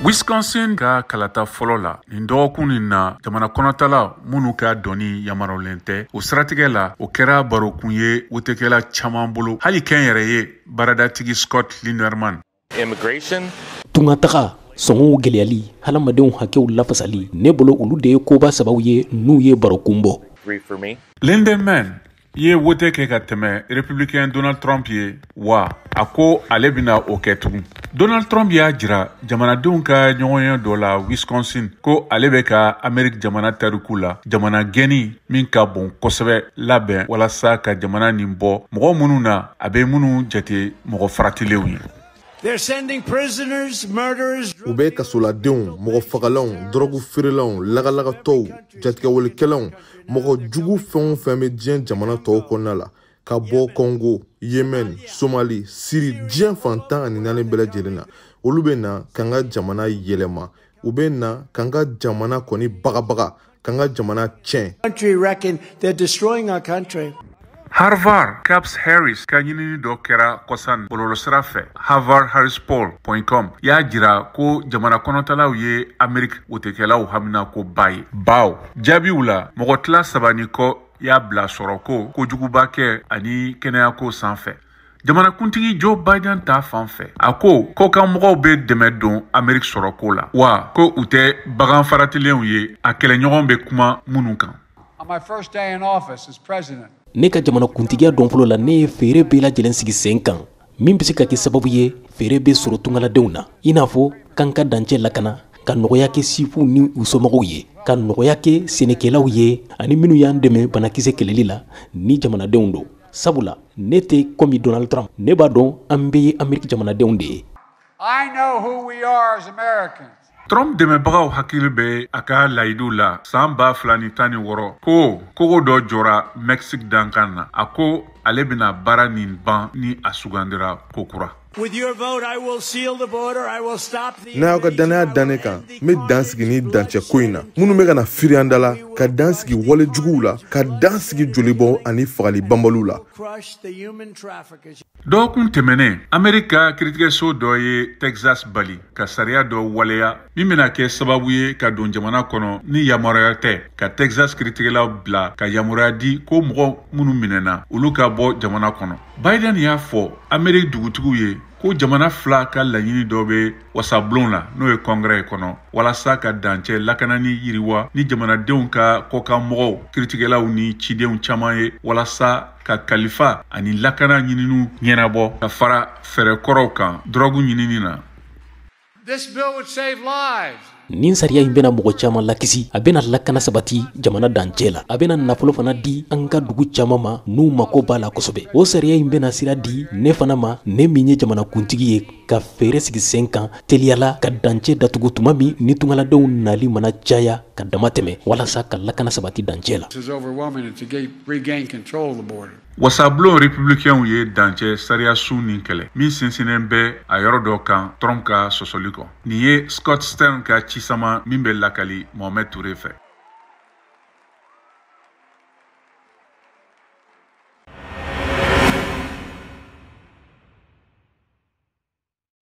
Wisconsin ka kalata fɔlɔ la nin dɔgɔkun nin na jamana kɔnɔtala minnu ka dɔnni yamaralen tɛ o siratigɛ la o kɛra barokun ye wotekɛla caman bolo hali kɛn yɛrɛ ye baaradatigi Scott Linerman. Immigration tungataga sɔngɔw gɛlɛyali hadamadenw hakɛw lafasali ne bolo olu de ye koba sababu ye n'u ye barokun bɔ. Lindemann ye wote kɛ ka tɛmɛ républicain Donald Trump ye wa a ko ale bɛna o kɛ tugun. Donald Trump y'a jira jamanadenw ka ɲɔgɔnya dɔ la Wisconsin ko ale bɛ ka Amérique jamana tariku la jamana gɛnni min ka bon kosɛbɛ labɛn walasa ka jamana nin bɔ mɔgɔ minnu na a bɛ minnu jate mɔgɔ faratilenw ye. They're sending prisoners, murderers. U bɛ kasoladenw, mɔgɔ fagalanw, drogue feerelaw, lagalagatɔw, jatigɛwalikɛlaw, mɔgɔ jugu fɛn o fɛn bɛ diɲɛ jamana tɔw kɔnɔna la ka bɔ Congo, Yemen, Somalie, Syrie, diɲɛ fantan ani naani bɛɛ lajɛlen na. Olu bɛ na k'an ka jamana yɛlɛma. U bɛ na k'an ka jamana kɔni bagabaga, k'an ka jamana tiɲɛ. Country reckon they're destroying our country. Harvard Caps Harris ka ɲinini dɔ kɛra kɔsan bɔlɔlɔsira fɛ harvardharrispoll.com y'a jira ko jamana kɔnɔtalaw ye Amérique wotekɛlaw hamina ko ba ye. Baw jaabiw la mɔgɔ tila saba ni kɔ y'a bila sɔrɔ ko kojuguba kɛ ani kɛnɛyako sanfɛ. Jamanakuntigi Joe Biden ta fan fɛ a ko kan mɔgɔw bɛ dɛmɛ don Amérique sɔrɔko la wa ko u tɛ bagan faratilenw ye a kɛlɛɲɔgɔn bɛ kuma minnu kan. On my first day in office as president, ne ka jamana kuntigiya dɔn fɔlɔ la ne ye feere bɛɛ lajɛlen sigi sen kan min bɛ se ka kɛ sababu ye feere bɛ sɔrɔ tungaladenw na i n'a fɔ k'an ka dancɛ lakana ka nɔgɔya kɛ sifuw ni u somɔgɔw ye ka nɔgɔya kɛ sɛnɛkɛlaw ye ani minnu y'an dɛmɛ banakisɛ kɛlɛli la ni jamanadenw don sabula ne tɛ komi Donald Trump ne b'a dɔn an bɛɛ ye Amérique jamanadenw de ye. I know who we are as Americans. Trump dɛmɛbagaw hakili bɛ a ka layidu la san 2016 ko kogo dɔ jɔra Mexique dankan na a ko ale bɛna baara nin ban ni a sugandira ko kura. With your vote, I will seal the border. I will stop the. N'a y'aw ka danaya da ne kan n bɛ dan sigi ni dancɛ ko in na minnu bɛ ka na firiyanda la ka dan sigi wale juguw la ka dan sigi jolibɔ ani fagali banbaliw la. Crush the human traffickers. Dɔgɔkun tɛmɛnen Amérique ka kiiritigɛso dɔ ye Texas bali ka sariya dɔ waleya min bɛna kɛ sababu ye ka don jamana kɔnɔ ni yamaruya tɛ ka Texas kiiritigɛlaw bila ka yamaruya di ko mɔgɔ minnu minɛna olu ka bɔ jamana kɔnɔ. Biden y'a fɔ Amérique dugutigiw ye ko jamana fila ka laɲini dɔ bɛ wasabulon la n'o ye kɔngɛrɛ kɔnɔ walasa ka dancɛ lakanani yiriwa ni jamanadenw ka kɔkan mɔgɔw kiiritigɛlaw ni cidenw caman ye walasa ka kalifa ani lakana ɲininiw ɲɛnabɔ ka fara fɛrɛkɔrɔw kan drogue ɲinini na. This bill would save lives. nin sariya in bɛna mɔgɔ caman lakisi a bɛna lakana sabati jamana dancɛ la a bɛna nafolo fana di an ka dugu caman ma n'u mako b'a la kosɛbɛ o sariya in bɛna sira di ne fana ma ne min ye jamana kuntigi ye ka feere sigi sen kan teliyala ka dancɛ datugu tuma min ni tungaladenw nali mana caya ka dama tɛmɛ walasa ka lakana sabati dancɛ la. This is overwhelming to regain control of the border. Wasabulon républicain ye dancɛ sariya sun nin kɛlɛ min sinsinnen bɛ a yɔrɔ dɔ kan Trump ka sɔsɔli kɔ. Nin ye Scott Stearns ka cisama min bɛ lakali Mohamed Touré fɛ.